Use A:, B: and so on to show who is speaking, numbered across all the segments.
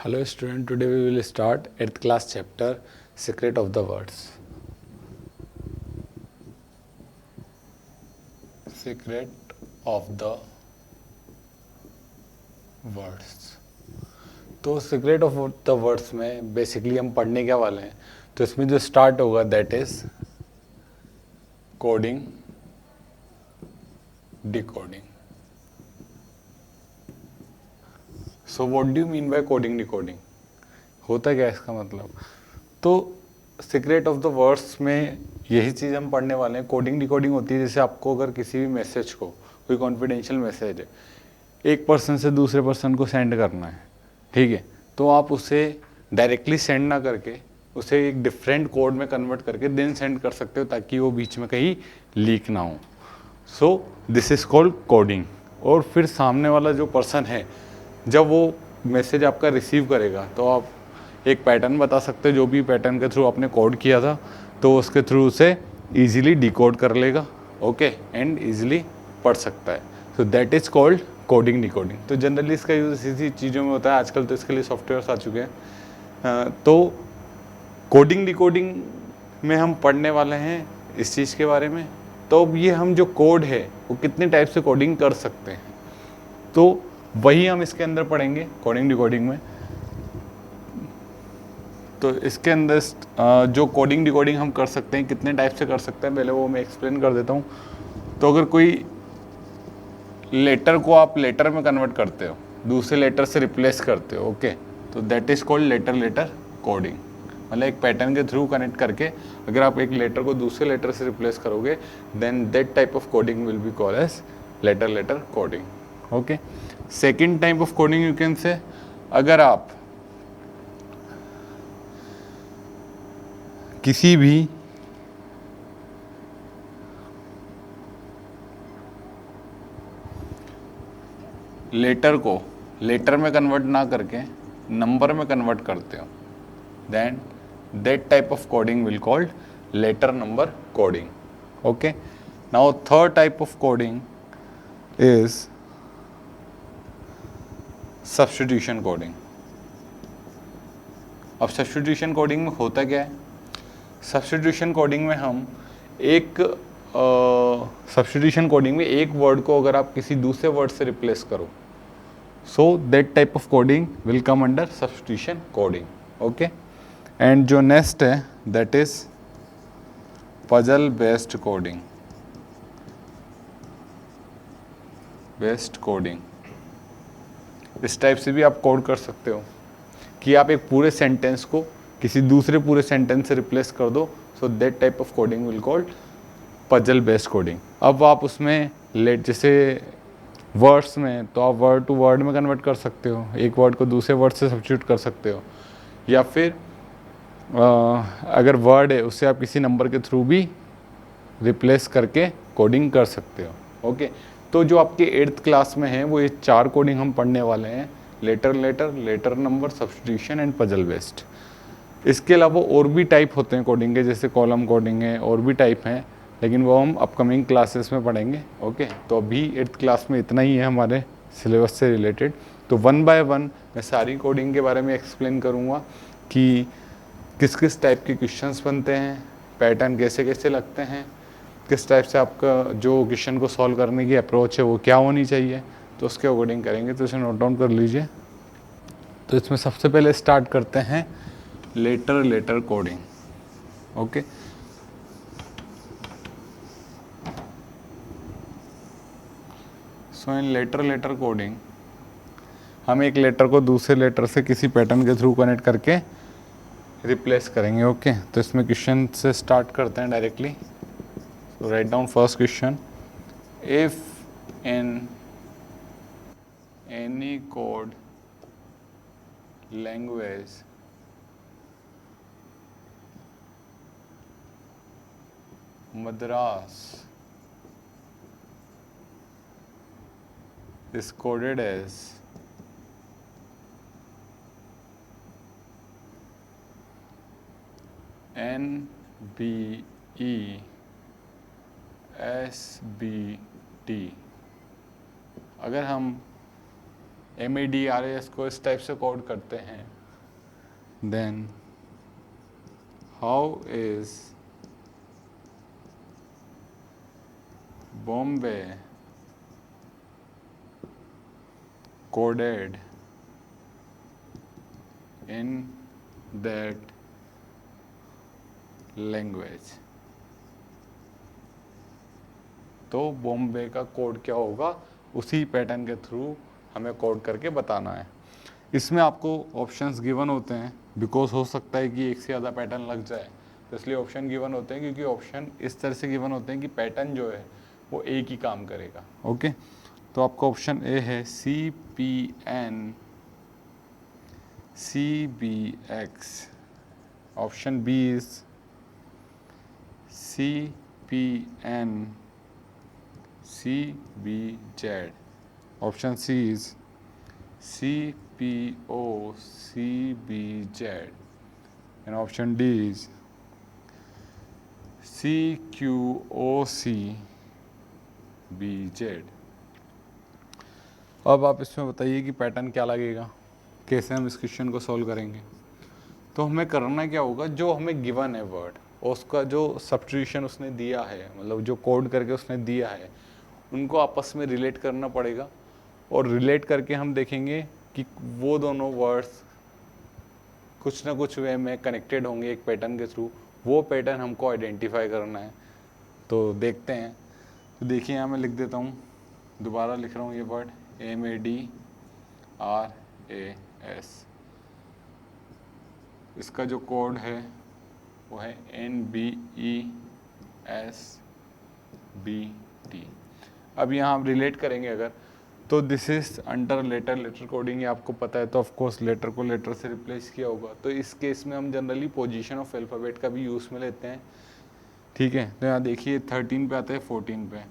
A: Hello student, today we will start 8th class chapter Secret of the Words. Secret of the Words. तो secret of the words में basically हम पढ़ने क्या वाले हैं, तो इसमें जो स्टार्ट होगा that is coding decoding. So what do you mean by coding decoding? होता क्या है इसका मतलब? तो सीक्रेट ऑफ द वर्ड्स में यही चीज़ हम पढ़ने वाले हैं. कोडिंग डिकोडिंग होती है जैसे आपको अगर किसी भी मैसेज को, कोई कॉन्फिडेंशियल मैसेज है, एक पर्सन से दूसरे पर्सन को सेंड करना है, ठीक है, तो आप उसे डायरेक्टली सेंड ना करके उसे एक डिफरेंट कोड में कन्वर्ट करके देन सेंड कर सकते हो ताकि वो बीच में कहीं लीक ना हो. So this is called coding. और फिर सामने वाला जो पर्सन है, जब वो मैसेज आपका रिसीव करेगा तो आप एक पैटर्न बता सकते हो, जो भी पैटर्न के थ्रू आपने कोड किया था, तो उसके थ्रू उसे ईजिली डिकोड कर लेगा, ओके, एंड ईजिली पढ़ सकता है. So that is called coding decoding. तो जनरली इसका यूज़ इसी चीज़ों में होता है. आजकल तो इसके लिए सॉफ्टवेयर्स आ चुके हैं. तो कोडिंग डिकोडिंग में हम पढ़ने वाले हैं इस चीज़ के बारे में. तो अब ये हम जो कोड है वो कितने टाइप से कोडिंग कर सकते हैं, तो वही हम इसके अंदर पढ़ेंगे कोडिंग डिकोडिंग में. तो इसके अंदर जो कोडिंग डिकोडिंग हम कर सकते हैं, कितने टाइप से कर सकते हैं, पहले वो मैं एक्सप्लेन कर देता हूँ. तो अगर कोई लेटर को आप लेटर में कन्वर्ट करते हो, दूसरे लेटर से रिप्लेस करते हो, ओके, तो that is called letter letter coding. मतलब एक पैटर्न के थ्रू कनेक्ट करके अगर आप एक लेटर को दूसरे लेटर से रिप्लेस करोगे, then that type of coding will be called as letter letter coding. Okay. Second type of coding you can say, अगर आप किसी भी लेटर को लेटर में कन्वर्ट ना करके नंबर में कन्वर्ट करते हो, then that type of coding will called letter number coding. Okay. Now third type of coding is substitution coding. अब सब्स्टिट्यूशन कोडिंग में होता क्या है? सब्स्टिट्यूशन कोडिंग में हम एक सब्स्टिट्यूशन कोडिंग में एक वर्ड को अगर आप किसी दूसरे वर्ड से रिप्लेस करो, so that type of coding will come under substitution coding. Okay. And जो नेक्स्ट है that is puzzle based coding. Based coding, इस टाइप से भी आप कोड कर सकते हो कि आप एक पूरे सेंटेंस को किसी दूसरे पूरे सेंटेंस से रिप्लेस कर दो. So that type of coding will called puzzle based coding. अब आप उसमें जैसे वर्ड्स में, तो आप वर्ड टू वर्ड में कन्वर्ट कर सकते हो, एक वर्ड को दूसरे वर्ड से सब्स्टिट्यूट कर सकते हो, या फिर अगर वर्ड है उससे आप किसी नंबर के थ्रू भी रिप्लेस करके कोडिंग कर सकते हो. ओके. तो जो आपके 8th क्लास में है वो ये 4 कोडिंग हम पढ़ने वाले हैं: letter letter, letter number, substitution and puzzle based. इसके अलावा और भी टाइप होते हैं कोडिंग के, जैसे कॉलम कोडिंग है, और भी टाइप हैं, लेकिन वो हम अपकमिंग क्लासेस में पढ़ेंगे. ओके. तो अभी 8th क्लास में इतना ही है हमारे सिलेबस से रिलेटेड. तो वन बाय वन मैं सारी कोडिंग के बारे में एक्सप्लेन करूँगा कि किस किस टाइप के क्वेश्चंस बनते हैं, पैटर्न कैसे कैसे लगते हैं, किस टाइप से आपका जो क्वेश्चन को सॉल्व करने की अप्रोच है वो क्या होनी चाहिए, तो उसके अकॉर्डिंग करेंगे. तो इसे नोट डाउन कर लीजिए. तो इसमें सबसे पहले स्टार्ट करते हैं लेटर लेटर कोडिंग. ओके. सो इन लेटर लेटर कोडिंग हम एक लेटर को दूसरे लेटर से किसी पैटर्न के थ्रू कनेक्ट करके रिप्लेस करेंगे. ओके. तो इसमें क्वेश्चन से स्टार्ट करते हैं directly. So write down first question. If in any code language Madras is coded as NBE SBT, अगर हम MADRAS को इस टाइप से कोड करते हैं, then how is Bombay coded in that language. तो बॉम्बे का कोड क्या होगा, उसी पैटर्न के थ्रू हमें कोड करके बताना है। इसमें आपको ऑप्शंस गिवन होते हैं, बिकॉज हो सकता है कि एक से ज़्यादा पैटर्न लग जाए, तो इसलिए ऑप्शन गिवन होते हैं, क्योंकि ऑप्शन इस तरह से गिवन होते हैं कि पैटर्न जो है वो एक ही काम करेगा। ओके, तो आपका ऑप्शन ए है CPN CBX, option B is CPN CBZ, option C is CPO CBZ, and option D is CQOC BZ। अब आप इसमें बताइए कि पैटर्न क्या लगेगा, कैसे हम इस क्वेश्चन को सॉल्व करेंगे। तो हमें करना क्या होगा, जो हमें गिवन है वर्ड और उसका जो सब्स्टिट्यूशन उसने दिया है, मतलब जो कोड करके उसने दिया है, उनको आपस में रिलेट करना पड़ेगा। और रिलेट करके हम देखेंगे कि वो दोनों वर्ड्स कुछ ना कुछ वे में कनेक्टेड होंगे एक पैटर्न के थ्रू। वो पैटर्न हमको आइडेंटिफाई करना है, तो देखते हैं। तो देखिए यहाँ मैं लिख देता हूँ, दोबारा लिख रहा हूँ ये वर्ड MADRAS। इसका जो कोड है वो है NBESBT। अब यहाँ हम रिलेट करेंगे अगर, तो this is under letter, letter coding आपको पता है, तो ऑफ कोर्स लेटर को लेटर से रिप्लेस किया होगा। तो इस केस में हम जनरली पोजीशन ऑफ अल्फ़ाबेट का भी यूज़ में लेते हैं। ठीक है, तो यहाँ देखिए 13 पे आता है 14 पे।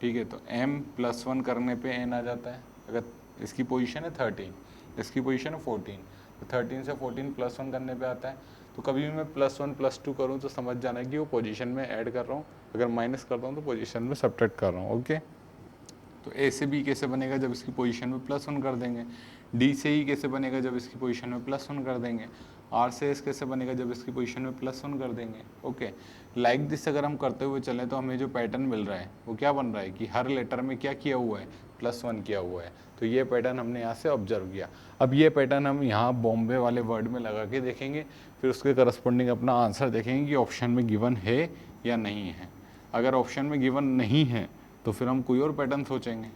A: ठीक है, तो M+1 करने पे N आ जाता है। अगर इसकी पोजीशन है 13, इसकी पोजीशन है 14, तो 13 से 14 +1 करने पे आता है। तो कभी भी मैं +1 +2 करूँ तो समझ जाना है कि वो पोजीशन में ऐड कर रहा हूँ, अगर माइनस करता हूँ तो पोजीशन में सब्ट्रैक्ट कर रहा हूँ। ओके, तो A से B कैसे बनेगा, जब इसकी पोजीशन में +1 कर देंगे। D से E कैसे बनेगा, जब इसकी पोजीशन में +1 कर देंगे। R से S कैसे बनेगा, जब इसकी पोजीशन में +1 कर देंगे। ओके, लाइक दिस अगर हम करते हुए चलें तो हमें जो पैटर्न मिल रहा है वो क्या बन रहा है कि हर लेटर में क्या किया हुआ है, +1 किया हुआ है। तो ये पैटर्न हमने यहाँ से ऑब्जर्व किया। अब ये पैटर्न हम यहाँ बॉम्बे वाले वर्ड में लगा के देखेंगे, फिर उसके करस्पॉन्डिंग अपना आंसर देखेंगे कि ऑप्शन में गिवन है या नहीं है। अगर ऑप्शन में गिवन नहीं है तो फिर हम कोई और पैटर्न सोचेंगे।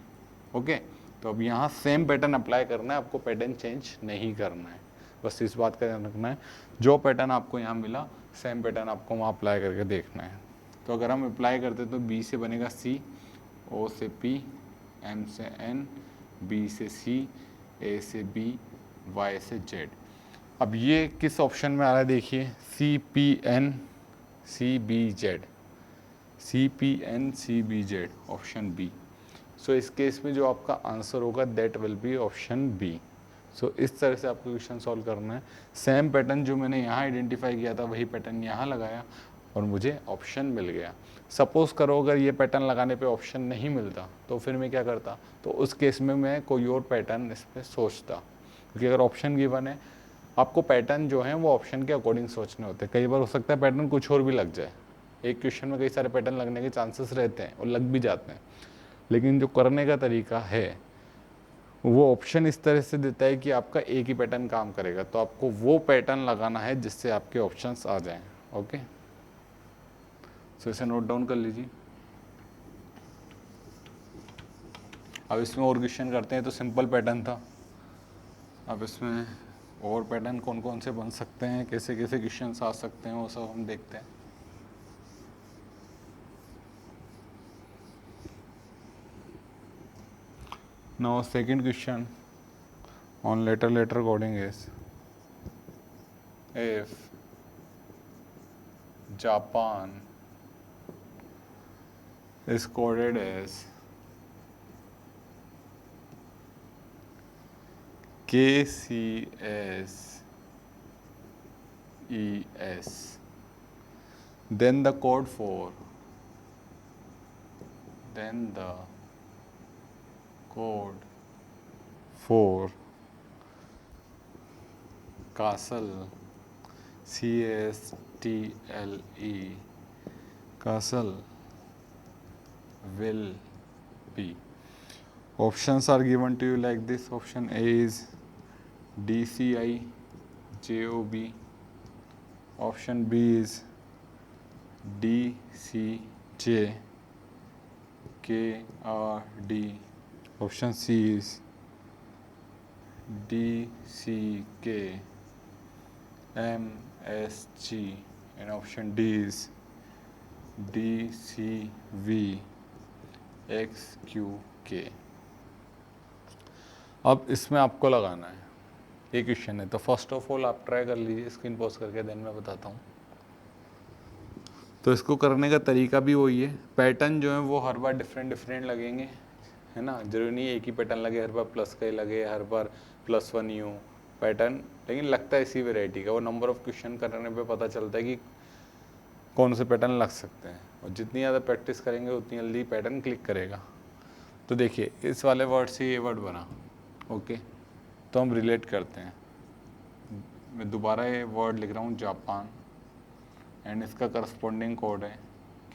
A: ओके, तो अब यहाँ सेम पैटर्न अप्लाई करना है, आपको पैटर्न चेंज नहीं करना है, बस इस बात का ध्यान रखना है। जो पैटर्न आपको यहाँ मिला सेम पैटर्न आपको वहाँ अप्लाई करके देखना है। तो अगर हम अप्लाई करते तो B से बनेगा C, O से P, M से N, B से C, A से B, Y से Z। अब ये किस ऑप्शन में आ रहा है देखिए, CPN CBZ, CPN CBZ, option B. So इस केस में जो आपका आंसर होगा that will be option B. So इस तरह से आपको क्वेश्चन सॉल्व करना है। सेम पैटर्न जो मैंने यहाँ आइडेंटिफाई किया था वही पैटर्न यहाँ लगाया और मुझे ऑप्शन मिल गया। सपोज़ करो अगर ये पैटर्न लगाने पे ऑप्शन नहीं मिलता तो फिर मैं क्या करता, तो उस केस में मैं कोई और पैटर्न इस पर सोचता, क्योंकि अगर ऑप्शन गिवन है आपको पैटर्न जो है वो ऑप्शन के अकॉर्डिंग सोचने होते हैं। कई बार हो सकता है पैटर्न कुछ और भी लग जाए, एक क्वेश्चन में कई सारे पैटर्न लगने के चांसेस रहते हैं और लग भी जाते हैं, लेकिन जो करने का तरीका है वो ऑप्शन इस तरह से देता है कि आपका एक ही पैटर्न काम करेगा। तो आपको वो पैटर्न लगाना है जिससे आपके ऑप्शंस आ जाएं। ओके, सो इसे नोट डाउन कर लीजिए। अब इसमें और क्वेश्चन करते हैं। तो सिंपल पैटर्न था, अब इसमें और पैटर्न कौन कौन से बन सकते हैं, कैसे कैसे क्वेश्चन आ सकते हैं, वो सब हम देखते हैं। Now second question on letter coding is, if Japan is coded as KCSES, then the code for 4 castle, CASTLE, castle will be. Options are given to you like this. Option A is DCI JOB. Option B is DCJ KRD. Option C is DCK MSG. And option D is DCV XQK. अब इसमें आपको लगाना है, ये question है। तो first of all आप try कर लीजिए, स्क्रीन पॉज करके, देन मैं बताता हूँ। तो इसको करने का तरीका भी वही है, पैटर्न जो है वो हर बार डिफरेंट डिफरेंट लगेंगे, है ना। जरूरी नहीं एक ही पैटर्न लगे हर बार, प्लस का ही लगे हर बार, +1 ही हो पैटर्न, लेकिन लगता है इसी वेराइटी का। वो नंबर ऑफ क्वेश्चन करने पे पता चलता है कि कौन से पैटर्न लग सकते हैं, और जितनी ज़्यादा प्रैक्टिस करेंगे उतनी जल्दी पैटर्न क्लिक करेगा। तो देखिए इस वाले वर्ड से ये वर्ड बना, ओके, तो हम रिलेट करते हैं। मैं दोबारा ये वर्ड लिख रहा हूँ, जापान, एंड इसका करस्पॉन्डिंग कोड है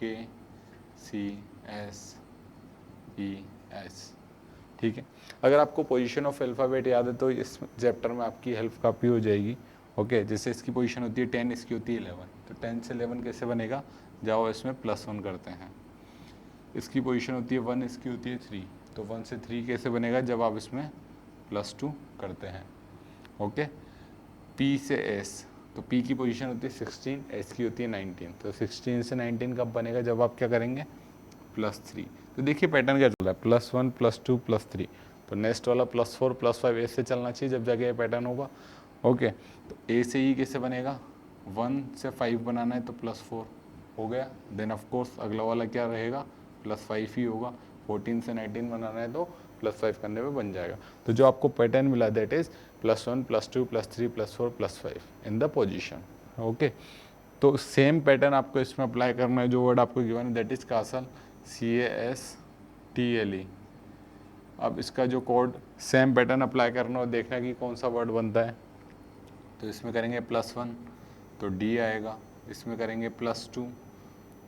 A: KCSES, ठीक है। अगर आपको पोजीशन ऑफ अल्फ़ाबेट याद है तो इस चैप्टर में आपकी हेल्प काफ़ी हो जाएगी, ओके। जैसे इसकी पोजीशन होती है 10, इसकी होती है 11, तो 10 से 11 कैसे बनेगा, जाओ इसमें +1 करते हैं। इसकी पोजीशन होती है 1, इसकी होती है 3, तो 1 से 3 कैसे बनेगा, जब आप इसमें +2 करते हैं, ओके। P से S, तो P की पोजीशन होती है 16, S की होती है 19, तो 16 से 19 कब बनेगा, जब आप क्या करेंगे, +3। तो देखिए पैटर्न क्या चल रहा है, +1 +2 +3, तो नेक्स्ट वाला +4 +5 ऐसे चलना चाहिए, जब जाके ये पैटर्न होगा, ओके। तो A से E कैसे बनेगा, 1 से 5 बनाना है तो +4 हो गया, देन ऑफ कोर्स अगला वाला क्या रहेगा, +5 ही होगा। 14 से 19 बनाना है तो +5 करने पे बन जाएगा। तो जो आपको पैटर्न मिला that is +1 +2 +3 +4 +5 in the position, okay. तो सेम पैटर्न आपको इसमें अप्लाई करना है, जो वर्ड आपको गिवन है दैट इज कासल, CASTLE। अब इसका जो कोड सेम पैटर्न अप्लाई करना और देखना कि कौन सा वर्ड बनता है। तो इसमें करेंगे +1 तो D आएगा, इसमें करेंगे +2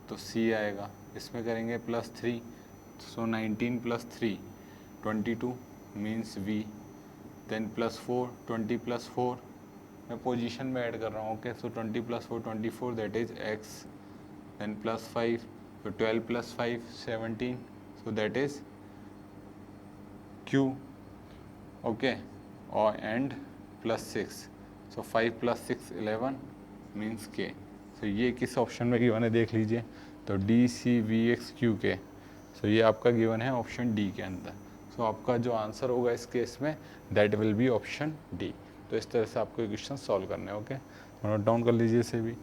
A: तो C आएगा, इसमें करेंगे +3 सो 19 +3 22 मीन्स V, देन +4 20 +4 मैं पोजीशन में ऐड कर रहा हूँ, okay. So 20 +4 24 that is X, then +5 तो 12 +5 17 so that is Q, okay. और and +6 so 5 + 6 11 means K। So ये किस ऑप्शन में गिवन है देख लीजिए, तो DCVXQK, सो ये आपका गिवन है ऑप्शन डी के अंदर। सो आपका जो आंसर होगा इस केस में that will be option D. तो इस तरह से आपको ये क्वेश्चन सॉल्व करने हैं, ओके। नोट डाउन कर लीजिए इसे भी।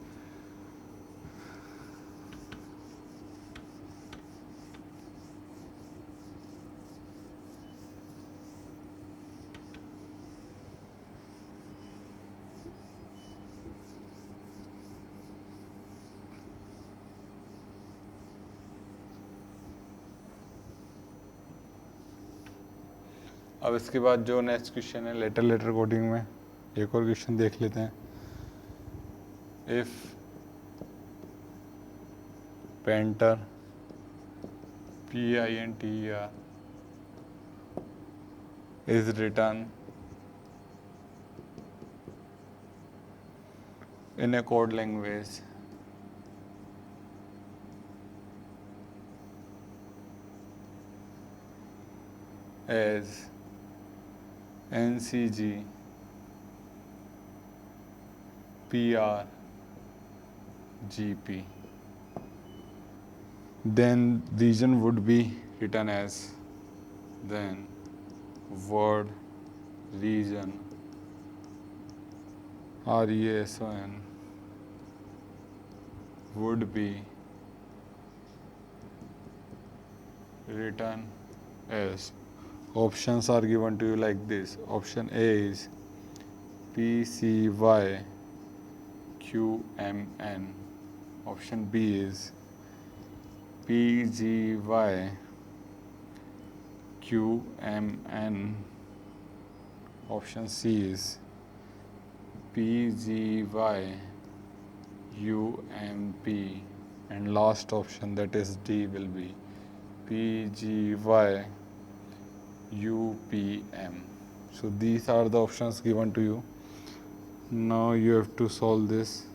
A: अब इसके बाद जो नेक्स्ट क्वेश्चन है लेटर कोडिंग में एक और क्वेश्चन देख लेते हैं। If painter PINTER is written in a code language as NCG PRGP, then region would be written as, then word region RESON would be written as. Options are given to you like this. Option A is PCYQMN. Option B is PGYQMN. Option C is PGY UMP, and last option, that is D, will be PGY UPM. So these are the options given to you. Now you have to solve this.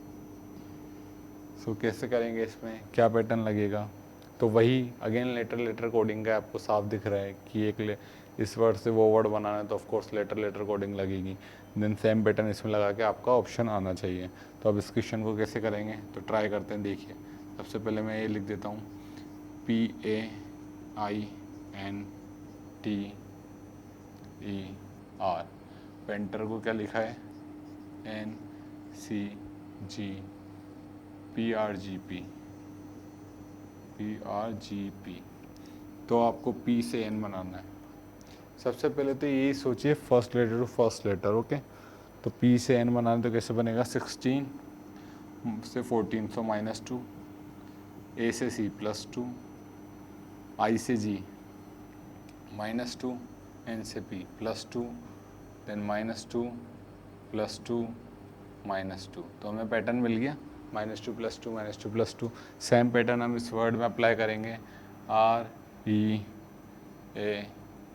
A: So कैसे करेंगे, इसमें क्या pattern लगेगा? तो वही again later coding का आपको साफ दिख रहा है कि एक इस वर्ड से वो वर्ड बनाना है तो ऑफकोर्स लेटर कोडिंग लगेगी। देन सेम पैटर्न इसमें लगा के आपका ऑप्शन आना चाहिए। तो अब इस क्वेश्चन को कैसे करेंगे, तो ट्राई करते हैं। देखिए, सबसे पहले मैं ये लिख देता हूँ, PAINTER। पेंटर को क्या लिखा है, PRGP। तो आपको P से N बनाना है। सबसे पहले तो यही सोचिए first letter to first letter, okay. तो P से N बनाना तो कैसे बनेगा, 16 से 14, सो -2, A से C +2, I से G -2, N से P +2, देन -2 +2 -2। तो हमें पैटर्न मिल गया, -2 +2 -2 +2। सेम पैटर्न हम इस वर्ड में अप्लाई करेंगे,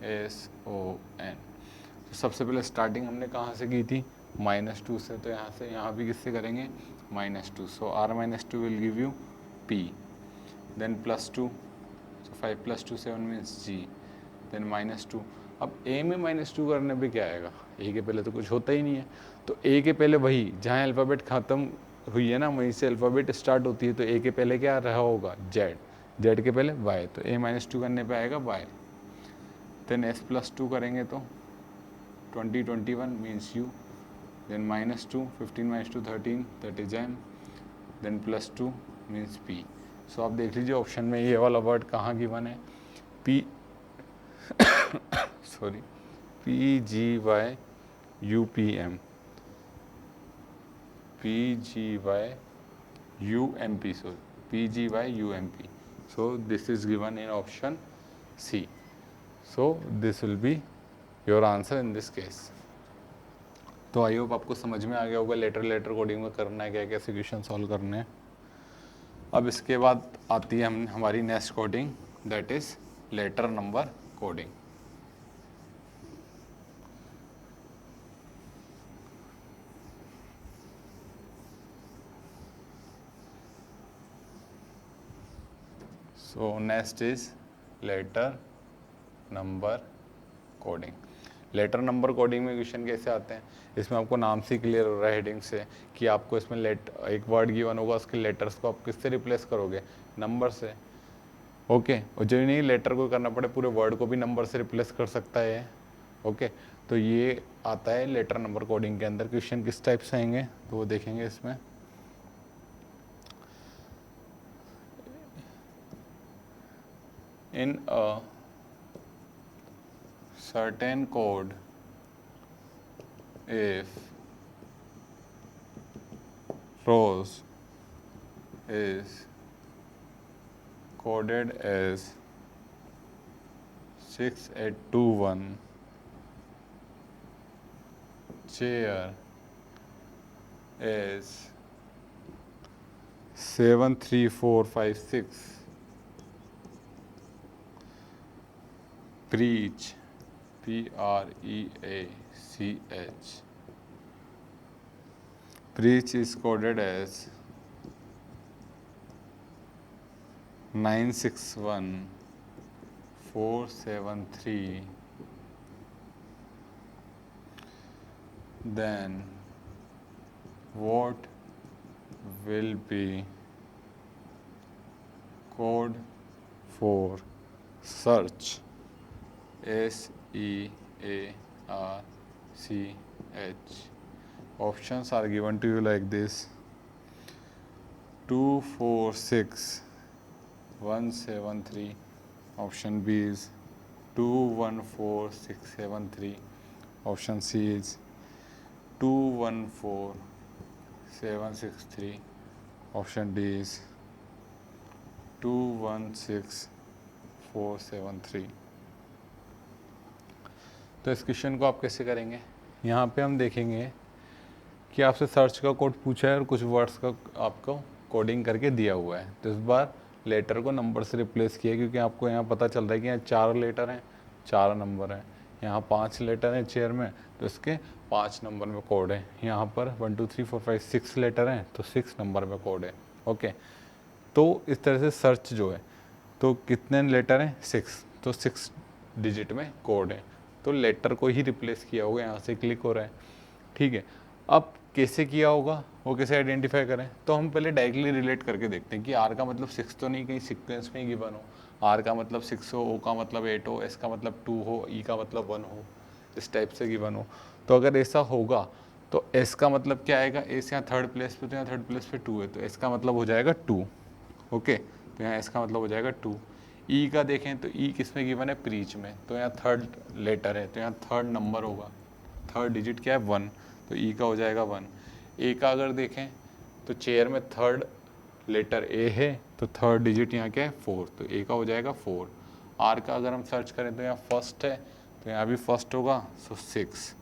A: REASON। तो सबसे पहले स्टार्टिंग हमने कहाँ से की थी, -2 से। तो यहाँ भी किससे करेंगे, -2। So R -2 will give you P, then +2, so 5 + 2 7 means G, then -2। अब A में -2 करने पे क्या आएगा, A के पहले तो कुछ होता ही नहीं है। तो A के पहले वही जहाँ अल्फ़ाबेट ख़त्म हुई है ना, वहीं से अल्फ़ाबेट स्टार्ट होती है। तो A के पहले क्या रहा होगा, Z, Z के पहले Y। तो A -2 करने पे आएगा Y। देन S +2 करेंगे तो 20 21 means U, then -2 15 -2 13, that is M, then +2 means P। So आप देख लीजिए ऑप्शन में ये वाला वर्ड कहाँ गिवन है, PGY UPM, PGY UMP, sorry, PGY UMP. So this is given in option C. So this will be your answer in this case. तो I hope आपको समझ में आ गया होगा लेटर कोडिंग में करना है क्या, कैसे क्वेश्चन सॉल्व करने हैं। अब इसके बाद आती है हमारी next coding, that is letter number coding. So next is letter number coding. Letter number coding में क्वेश्चन कैसे आते हैं, इसमें आपको नाम से क्लियर हो रहा है हेडिंग से कि आपको इसमें एक वर्ड गिवन होगा, उसके लेटर्स को आप किससे रिप्लेस करोगे, नंबर से, ओके। और जो नहीं लेटर को करना पड़े, पूरे वर्ड को भी नंबर से रिप्लेस कर सकता है, ओके। तो ये आता है लेटर नंबर कोडिंग के अंदर। क्वेश्चन किस टाइप से आएंगे तो वो देखेंगे इसमें। इन अ certain code, if rows is coded as 6821, chair is 73456, preach, PREACH, preach is coded as 961473, then what will be code for search, SEARCH? Options are given to you like this: 246173. Option B is 214673. Option C is 214763. Option D is 216473. तो इस question को आप कैसे करेंगे, यहाँ पे हम देखेंगे कि आपसे सर्च का कोड पूछा है और कुछ वर्ड्स का आपको कोडिंग करके दिया हुआ है। तो इस बार लेटर को नंबर से रिप्लेस किया, क्योंकि आपको यहाँ पता चल रहा है कि यहाँ 4 लेटर हैं, 4 नंबर हैं। यहाँ 5 लेटर हैं चेयर में, तो इसके 5 नंबर में कोड है। यहाँ पर 1 2 3 4 5 6 लेटर हैं, तो 6 नंबर में कोड है। ओके, तो इस तरह से सर्च जो है, तो कितने लेटर हैं 6, तो 6 डिजिट में कोड है। तो लेटर को ही रिप्लेस किया होगा, यहाँ से क्लिक हो रहा है। ठीक है, अब कैसे किया होगा, वो कैसे आइडेंटिफाई करें, तो हम पहले डायरेक्टली रिलेट करके देखते हैं कि आर का मतलब 6 तो नहीं कहीं सीक्वेंस में ही गिवन हो। आर का मतलब 6 हो, ओ का मतलब 8 हो, एस का मतलब 2 हो, ई का मतलब 1 हो, इस टाइप से गिवन हो। तो अगर ऐसा होगा तो एस का मतलब क्या आएगा, एस यहाँ थर्ड प्लेस पे, तो यहाँ थर्ड प्लेस पे 2 है, तो एस का मतलब हो जाएगा 2। ओके, तो यहाँ एस का मतलब हो जाएगा 2। ई का देखें तो ई किस में गिवन है, प्रीच में, तो यहाँ थर्ड लेटर है, तो यहाँ थर्ड नंबर होगा, थर्ड डिजिट क्या है 1, तो ई का हो जाएगा 1। ए का अगर देखें तो चेयर में थर्ड लेटर ए है, तो थर्ड डिजिट यहाँ क्या है 4, तो ए का हो जाएगा 4। आर का अगर हम सर्च करें तो यहाँ फर्स्ट है, तो यहाँ भी फर्स्ट होगा, सो 6।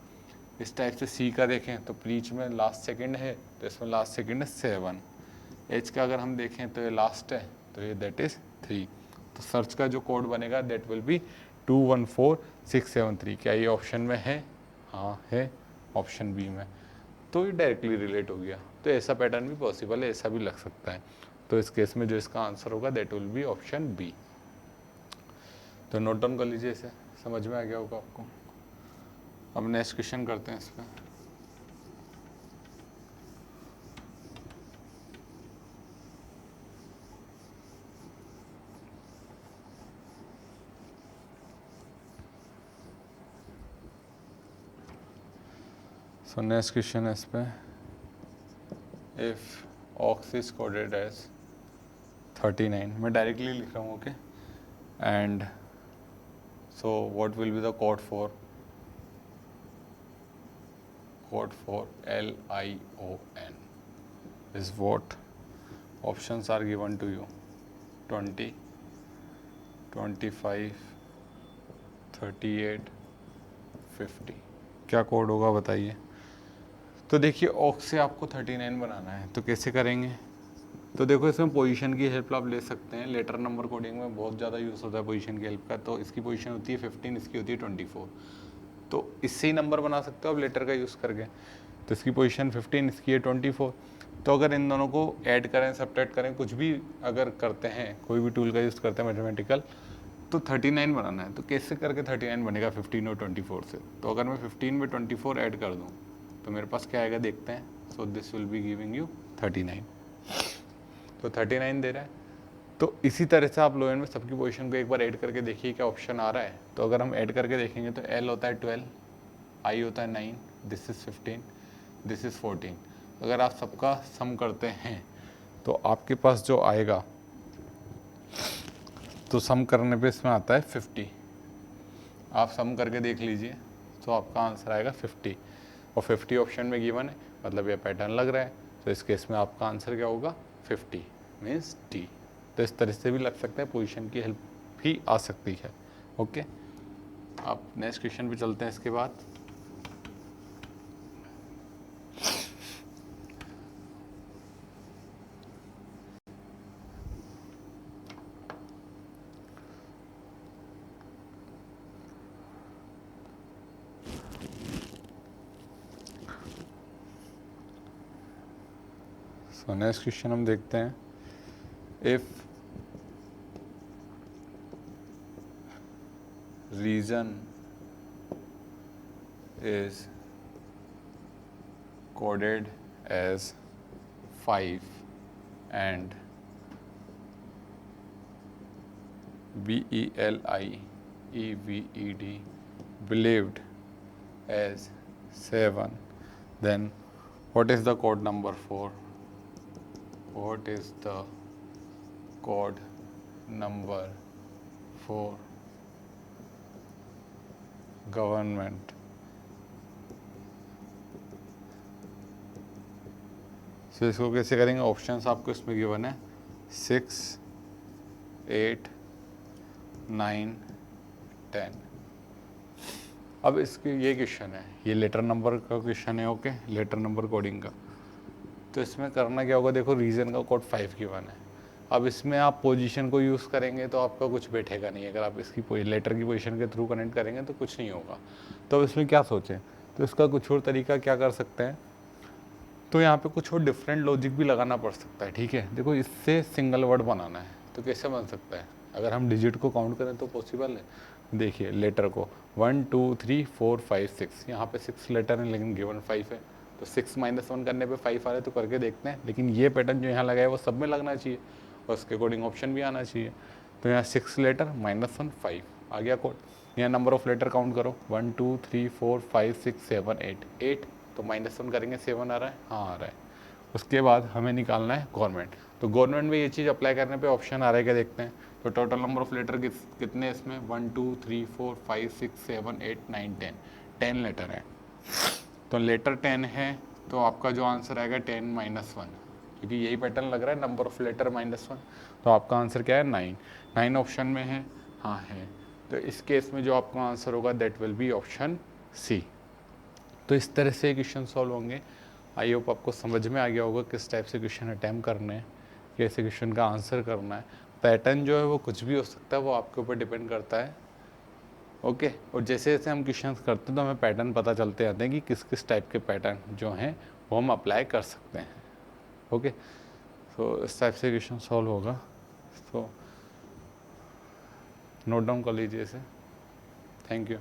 A: इस टाइप से सी का देखें तो प्रीच में लास्ट सेकंड है, तो इसमें लास्ट सेकंड है 7। एच का अगर हम देखें तो ये लास्ट है, तो ये दैट इज़ 3। तो सर्च का जो कोड बनेगा दैट विल बी 214673। क्या ये ऑप्शन में है, हाँ है, ऑप्शन बी में। तो ये डायरेक्टली रिलेट हो गया। तो ऐसा पैटर्न भी पॉसिबल है, ऐसा भी लग सकता है। तो इस केस में जो इसका आंसर होगा that will be option B. तो नोट डाउन कर लीजिए, इसे समझ में आ गया होगा आपको। अब नेक्स्ट क्वेश्चन करते हैं इस पर। सो नेक्स्ट क्वेश्चन है इस पर, if ox is coded as 39, मैं डायरेक्टली लिख रहा हूँ, okay, and so what will be the code for LION is what? Options are given to you, 20, 25, 38, 50। क्या कोड होगा बताइए। तो देखिए ऑक्स से आपको 39 बनाना है, तो कैसे करेंगे। तो देखो इसमें पोजीशन की हेल्प आप ले सकते हैं। लेटर नंबर कोडिंग में बहुत ज़्यादा यूज़ होता है पोजीशन की हेल्प का। तो इसकी पोजीशन होती है 15, इसकी होती है 24। तो इससे ही नंबर बना सकते हो आप लेटर का यूज़ करके। तो इसकी पोजीशन 15, इसकी है 24। तो अगर इन दोनों को ऐड करें, सब्ट्रैक्ट करें, कुछ भी अगर करते हैं, कोई भी टूल का यूज़ करते हैं मैथमेटिकल, तो 39 बनाना है। तो कैसे करके 39 बनेगा 15 और 24 से। तो अगर मैं 15 में 24 ऐड कर दूँ तो मेरे पास क्या आएगा देखते हैं। So this will be giving you 39। तो 39 दे रहा है। तो इसी तरह से आप लोएंड में सबकी पोजीशन को एक बार ऐड करके देखिए क्या ऑप्शन आ रहा है। तो अगर हम ऐड करके देखेंगे तो एल होता है 12, आई होता है 9, दिस इज़ 15, दिस इज़ 14। अगर आप सबका सम करते हैं तो आपके पास जो आएगा, तो सम करने पे इसमें आता है 50। आप सम करके देख लीजिए तो आपका आंसर आएगा 50, और 50 ऑप्शन में गिवन है, मतलब ये पैटर्न लग रहा है। तो इस केस में आपका आंसर क्या होगा 50 मीन्स डी। तो इस तरह से भी लग सकता है, पोजीशन की हेल्प भी आ सकती है। ओके, आप नेक्स्ट क्वेश्चन पे चलते हैं इसके बाद। सो नेक्स्ट क्वेश्चन हम देखते हैं, if region is coded as 5 and BELIEVED believed as 7, then what is the code number for? What is the code number for government? तो इसको कैसे करेंगे। ऑप्शंस आपको इसमें गिवन है 6, 8, 9, 10। अब इसके ये क्वेश्चन है, ये लेटर नंबर का क्वेश्चन है, ओके, लेटर नंबर कोडिंग का। तो इसमें करना क्या होगा, देखो रीजन का कोड 5 की 1 है। अब इसमें आप पोजीशन को यूज़ करेंगे तो आपका कुछ बैठेगा नहीं, अगर आप इसकी लेटर की पोजीशन के थ्रू कनेक्ट करेंगे तो कुछ नहीं होगा। तो अब इसमें क्या सोचें, तो इसका कुछ और तरीका क्या कर सकते हैं, तो यहाँ पे कुछ और डिफरेंट लॉजिक भी लगाना पड़ सकता है, ठीक है। देखो इससे सिंगल वर्ड बनाना है तो कैसे बन सकता है, अगर हम डिजिट को काउंट करें तो पॉसिबल है। देखिए लेटर को 1 2 3 4 5 6, यहाँ पे 6 लेटर हैं लेकिन गिवन 5 है, तो 6 माइनस 1 करने पे 5 आ रहे, तो करके देखते हैं। लेकिन ये पैटर्न जो यहाँ लगा है वो सब में लगना चाहिए और उसके अकॉर्डिंग ऑप्शन भी आना चाहिए। तो यहाँ 6 लेटर -1 5 आ गया कोड। यहाँ नंबर ऑफ लेटर काउंट करो, 1 2 3 4 5 6 7 8 8, तो -1 करेंगे 7 आ रहा है, हाँ आ रहा है। उसके बाद हमें निकालना है गवर्नमेंट, तो गवर्नमेंट में ये चीज़ अप्लाई करने पे ऑप्शन आ रहा है क्या देखते हैं। तो टोटल नंबर ऑफ लेटर कितने इसमें 1 2 3 4 5 6 7 8 9 10, 10 लेटर है। तो लेटर 10 है तो आपका जो आंसर आएगा 10 -1, क्योंकि यही पैटर्न लग रहा है, नंबर ऑफ लेटर -1, तो आपका आंसर क्या है 9। 9 ऑप्शन में है, हाँ है। तो इस केस में जो आपका आंसर होगा that will be option C. तो इस तरह से क्वेश्चन सॉल्व होंगे। आई होप आपको समझ में आ गया होगा किस टाइप से क्वेश्चन अटैम्प्ट करने हैं, कैसे क्वेश्चन का आंसर करना है। पैटर्न जो है वो कुछ भी हो सकता है, वो आपके ऊपर डिपेंड करता है, ओके। और जैसे जैसे हम क्वेश्चंस करते हैं तो हमें पैटर्न पता चलते आते हैं कि किस किस टाइप के पैटर्न जो हैं वो हम अप्लाई कर सकते हैं, ओके। तो इस टाइप से क्वेश्चन सॉल्व होगा, तो नोट डाउन कर लीजिए इसे। Thank you.